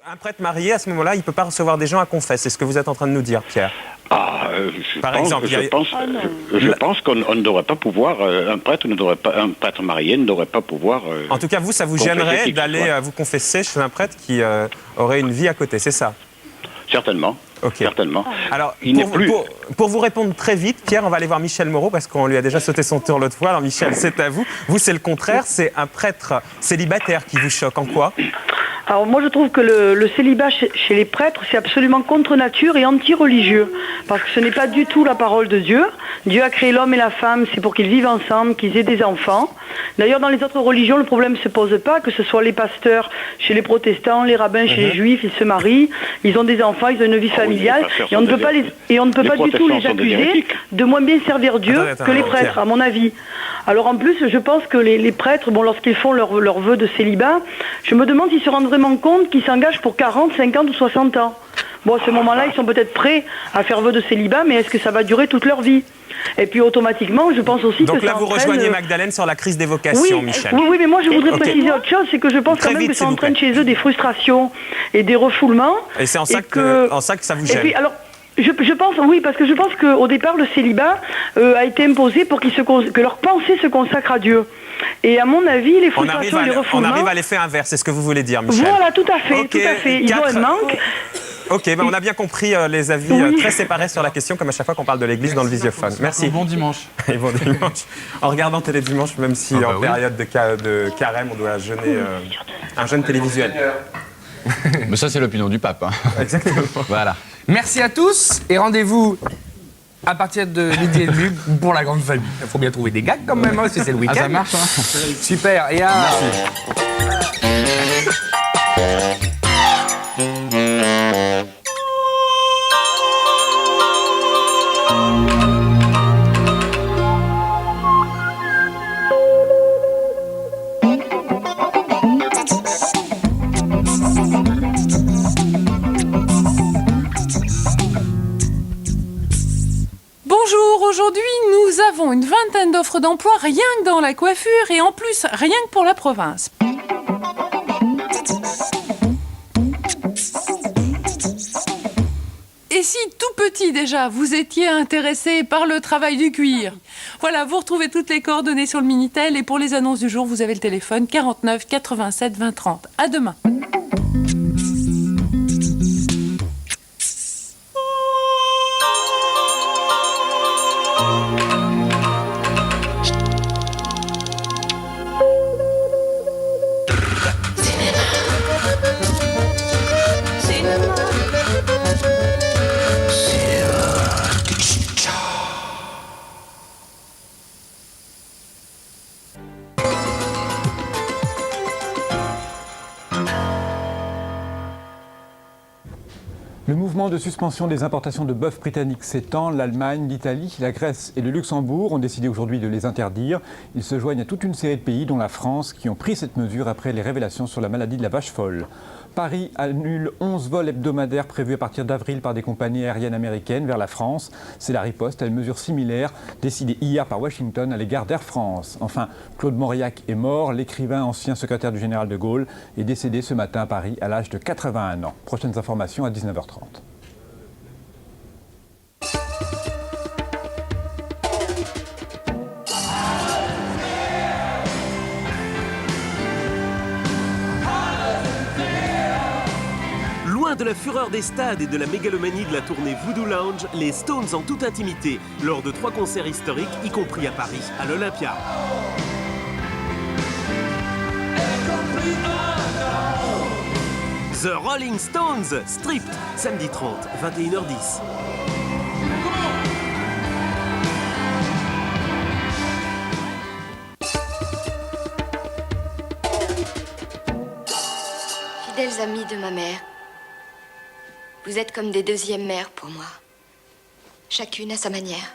Un prêtre marié, à ce moment-là, il ne peut pas recevoir des gens à confesse. C'est ce que vous êtes en train de nous dire, Pierre. Je pense qu'on ne devrait pas pouvoir, un prêtre marié ne devrait pas pouvoir... En tout cas, vous, ça vous gênerait d'aller vous confesser chez un prêtre qui aurait une vie à côté, c'est ça? Certainement. Okay. Certainement. Alors, pour vous répondre très vite, Pierre, on va aller voir Michel Moreau parce qu'on lui a déjà sauté son tour l'autre fois. Alors Michel, c'est à vous. Vous, c'est le contraire, c'est un prêtre célibataire qui vous choque. En quoi? Alors moi je trouve que le célibat chez les prêtres c'est absolument contre nature et anti-religieux parce que ce n'est pas du tout la parole de Dieu. Dieu a créé l'homme et la femme, c'est pour qu'ils vivent ensemble, qu'ils aient des enfants. D'ailleurs dans les autres religions le problème ne se pose pas, que ce soit les pasteurs chez les protestants, les rabbins chez les juifs, ils se marient, ils ont des enfants, ils ont une vie familiale et on ne peut pas du tout les accuser de moins bien servir Dieu que les prêtres à mon avis. Alors en plus je pense que les prêtres, bon, lorsqu'ils font leur vœu de célibat, je me demande s'ils se rendent vraiment compte qu'ils s'engagent pour 40, 50 ou 60 ans. Bon, à ce moment-là, ils sont peut-être prêts à faire vœu de célibat, mais est-ce que ça va durer toute leur vie? Et puis automatiquement, je pense aussi donc que là, ça vous entraîne... rejoignez Magdalene sur la crise des vocations, Michel. Oui, mais moi je voudrais préciser autre chose, c'est que je pense quand même que ça entraîne chez eux des frustrations et des refoulements. Et c'est en ça que ça vous gêne. Et puis, alors, je pense, oui, parce que je pense qu'au départ, le célibat a été imposé pour que leur pensée se consacre à Dieu. Et à mon avis, les frustrations et les refoulements... On arrive à l'effet inverse, c'est ce que vous voulez dire, Michel. Voilà, tout à fait, tout à fait. Ils ont un manque. Ok, ben on a bien compris les avis très séparés sur la question, comme à chaque fois qu'on parle de l'Église dans le Visiophone. Merci. Bon dimanche. Et bon dimanche. En regardant Télé Dimanche, même si en période de carême, on doit jeûner un jeûne télévisuel. Mais ça, c'est l'opinion du pape. Hein. Exactement. Voilà. Merci à tous et rendez-vous à partir de midi et demi pour la grande famille. Il faut bien trouver des gags quand même, hein, c'est le week-end. Ah, ça marche, hein. Super. Et Merci. Aujourd'hui, nous avons une vingtaine d'offres d'emploi rien que dans la coiffure et en plus rien que pour la province. Et si tout petit déjà, vous étiez intéressé par le travail du cuir, voilà, vous retrouvez toutes les coordonnées sur le Minitel et pour les annonces du jour, vous avez le téléphone 49 87 20 30. À demain. Le mouvement de suspension des importations de bœuf britannique s'étend. L'Allemagne, l'Italie, la Grèce et le Luxembourg ont décidé aujourd'hui de les interdire. Ils se joignent à toute une série de pays, dont la France, qui ont pris cette mesure après les révélations sur la maladie de la vache folle. Paris annule 11 vols hebdomadaires prévus à partir d'avril par des compagnies aériennes américaines vers la France. C'est la riposte à une mesure similaire décidée hier par Washington à l'égard d'Air France. Enfin, Claude Mauriac est mort. L'écrivain, ancien secrétaire du général de Gaulle, est décédé ce matin à Paris à l'âge de 81 ans. Prochaines informations à 19h30. Loin de la fureur des stades et de la mégalomanie de la tournée Voodoo Lounge, les Stones en toute intimité, lors de 3 concerts historiques, y compris à Paris, à l'Olympia. The Rolling Stones, Stripped, samedi 30, 21h10. Fidèles amis de ma mère, vous êtes comme des deuxièmes mères pour moi, chacune à sa manière.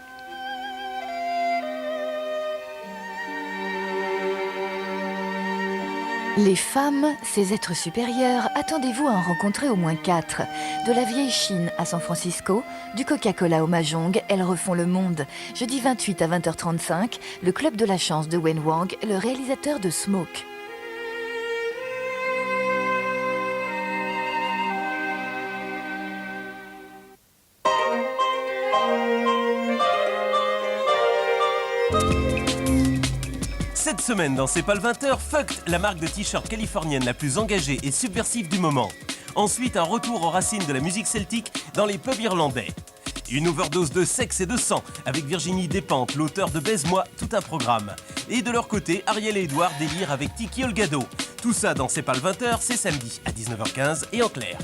Les femmes, ces êtres supérieurs, attendez-vous à en rencontrer au moins 4. De la vieille Chine à San Francisco, du Coca-Cola au Mahjong, elles refont le monde. Jeudi 28 à 20h35, le Club de la Chance de Wen Wang, le réalisateur de Smoke. Cette semaine, dans C'est pas le 20h, Fucked, la marque de t-shirt californienne la plus engagée et subversive du moment. Ensuite, un retour aux racines de la musique celtique dans les pubs irlandais. Une overdose de sexe et de sang avec Virginie Despentes, l'auteur de Baise-moi, tout un programme. Et de leur côté, Ariel et Édouard délirent avec Tiki Olgado. Tout ça dans C'est pas le 20h, c'est samedi à 19h15 et en clair.